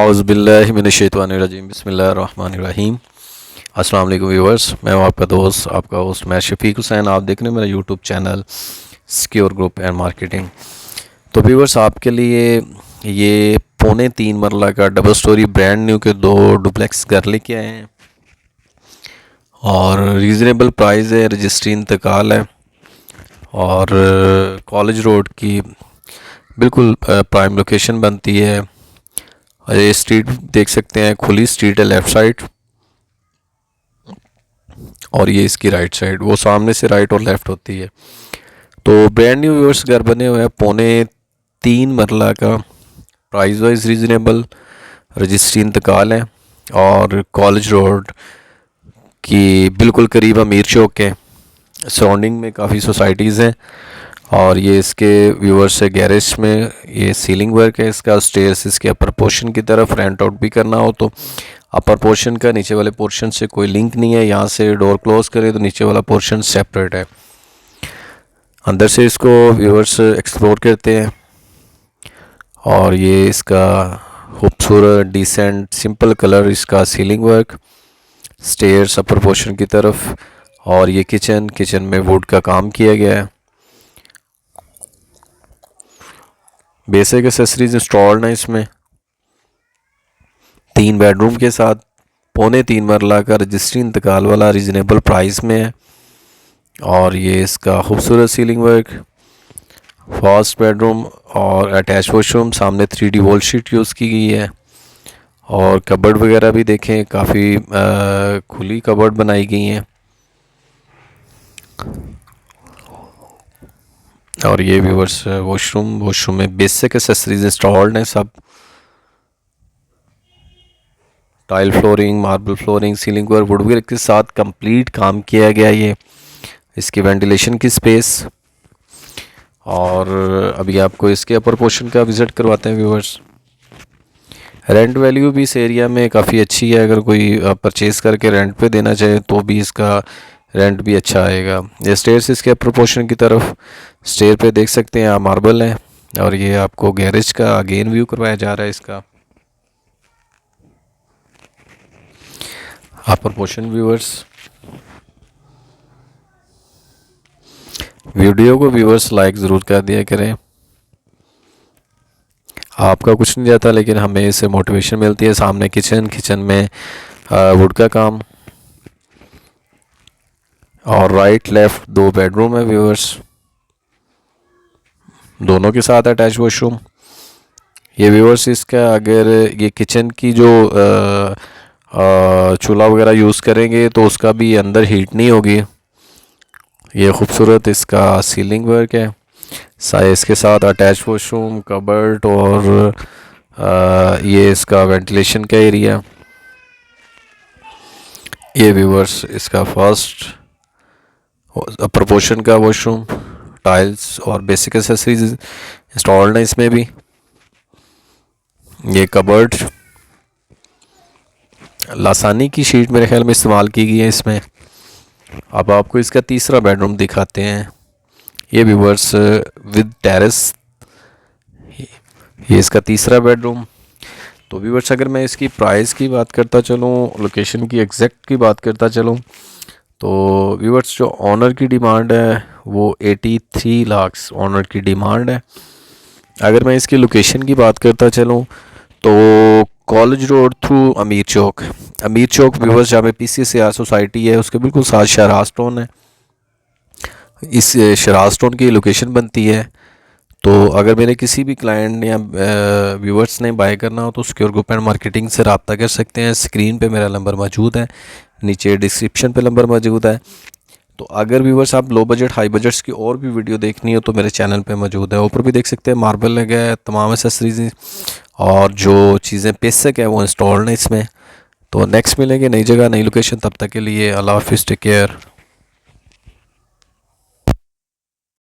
औज़ुबिल्लाहिमिनश्शैतानिर्रजीम बिस्मिल्लाहिर्रहमानिर्रहीम। अस्सलाम वालेकुम व्यूअर्स, मैं हूं आपका दोस्त, आपका होस्ट मैं शफीक हुसैन। आप देख रहे हैं मेरा YouTube channel secure group and marketing. तो व्यूअर्स, आपके लिए ये 3.25 मरला का डबल स्टोरी ब्रांड न्यू के 2 डुप्लेक्स घर लेके आए हैं और रीज़नेबल प्राइस है, रजिस्ट्री इंतकाल है और कॉलेज रोड की बिल्कुल प्राइम लोकेशन बनती है। ये स्ट्रीट देख सकते हैं, खुली स्ट्रीट है लेफ़्ट साइड और ये इसकी राइट साइड, वो सामने से राइट और लेफ़्ट होती है। तो ब्रांड न्यू व्यूअर्स घर बने हुए हैं, 3.25 मरला का, प्राइस वाइज रीज़नेबल, रजिस्ट्री इंतकाल है और कॉलेज रोड की बिल्कुल करीब अमीर चौक के सराउंडिंग में काफ़ी सोसाइटीज़ हैं। और ये इसके व्यूअर्स से गैरेज में ये सीलिंग वर्क है, इसका स्टेयर्स इसके अपर पोर्शन की तरफ रेंट आउट भी करना हो तो अपर पोर्शन का नीचे वाले पोर्शन से कोई लिंक नहीं है। यहाँ से डोर क्लोज करें तो नीचे वाला पोर्शन सेपरेट है। अंदर से इसको व्यूअर्स एक्सप्लोर करते हैं और ये इसका खूबसूरत डिसेंट सिंपल कलर, इसका ceiling work, stairs upper portion की तरफ और ये किचन में वुड का काम किया गया है। बेसिक एक्सेसरीज इंस्टॉल्ड हैं इसमें। 3 बेडरूम के साथ 3.25 मरला का रजिस्ट्री इंतकाल वाला रीज़नेबल प्राइस में है और ये इसका खूबसूरत सीलिंग वर्क, फर्स्ट बेडरूम और अटैच वॉशरूम, सामने 3D वॉल शीट यूज़ की गई है और कबर्ड वगैरह भी देखें, काफ़ी खुली कबर्ड बनाई गई हैं। और ये व्यूअर्स वॉशरूम में बेसिक एक्सेसरीज इंस्टॉल्ड हैं सब, tile flooring, marble flooring, ceiling work, woodwork के साथ कंप्लीट काम किया गया। ये इसकी वेंटिलेशन की स्पेस। और अभी आपको इसके अपर पोर्शन का विज़िट करवाते हैं व्यूअर्स। रेंट वैल्यू भी इस एरिया में काफ़ी अच्छी है, अगर कोई परचेज़ करके रेंट पे देना चाहे तो भी इसका रेंट भी अच्छा आएगा। ये स्टेयर्स इसके अपर पोर्शन की तरफ, स्टेयर पे देख सकते हैं आप मार्बल है और ये आपको गैरेज का अगेन व्यू करवाया जा रहा है इसका अपर पोर्शन। व्यूअर्स, वीडियो को व्यूअर्स लाइक ज़रूर कर दिया करें, आपका कुछ नहीं जाता लेकिन हमें इससे मोटिवेशन मिलती है। सामने किचन में वुड का काम और राइट लेफ़्ट 2 बेडरूम है व्यूअर्स, दोनों के साथ अटैच वॉशरूम। ये व्यूअर्स इसका अगर ये किचन की जो चूल्हा वगैरह यूज़ करेंगे तो उसका भी अंदर हीट नहीं होगी। ये खूबसूरत इसका सीलिंग वर्क है, इसके साथ अटैच वॉशरूम, कबर्ड और ये इसका वेंटिलेशन का एरिया। ये व्यूअर्स इसका फर्स्ट अपर पोर्शन का वॉशरूम, टाइल्स और बेसिक एक्सेसरीज इंस्टॉल्ड है इसमें भी। ये कबर्ड लासानी की शीट मेरे ख्याल में इस्तेमाल की गई है इसमें। अब आपको इसका तीसरा बेडरूम दिखाते हैं। ये व्यूअर्स विद टेरेस, ये इसका तीसरा बेडरूम। तो व्यूअर्स, अगर मैं इसकी प्राइस की बात करता चलूँ, लोकेशन की एग्जैक्ट की बात करता चलूँ, तो व्यूअर्स जो ऑनर की डिमांड है वो 83 लाख ऑनर की डिमांड है। अगर मैं इसकी लोकेशन की बात करता चलूँ तो कॉलेज रोड थ्रू अमीर चौक व्यूअर्स, जहाँ पे PCCR सोसाइटी है उसके बिल्कुल साथ शराज टाउन है। इस शराज टाउन की लोकेशन बनती है। तो अगर मेरे किसी भी क्लाइंट या व्यूअर्स ने बाय करना हो तो सिक्योर ग्रुप एंड मार्केटिंग से रब्ता कर सकते हैं। स्क्रीन पे मेरा नंबर मौजूद है, नीचे डिस्क्रिप्शन पे नंबर मौजूद है। तो अगर व्यूअर्स आप लो बजट हाई बजट्स की और भी वीडियो देखनी हो तो मेरे चैनल पे मौजूद है। ऊपर भी देख सकते हैं मार्बल लगा है, तमाम एक्सेसरीज और जो चीज़ें बेसिक है वो इंस्टॉल्ड है इसमें। तो नेक्स्ट मिलेंगे नई जगह नई लोकेशन, तब तक के लिए अल्लाह हाफिज़, टेक केयर।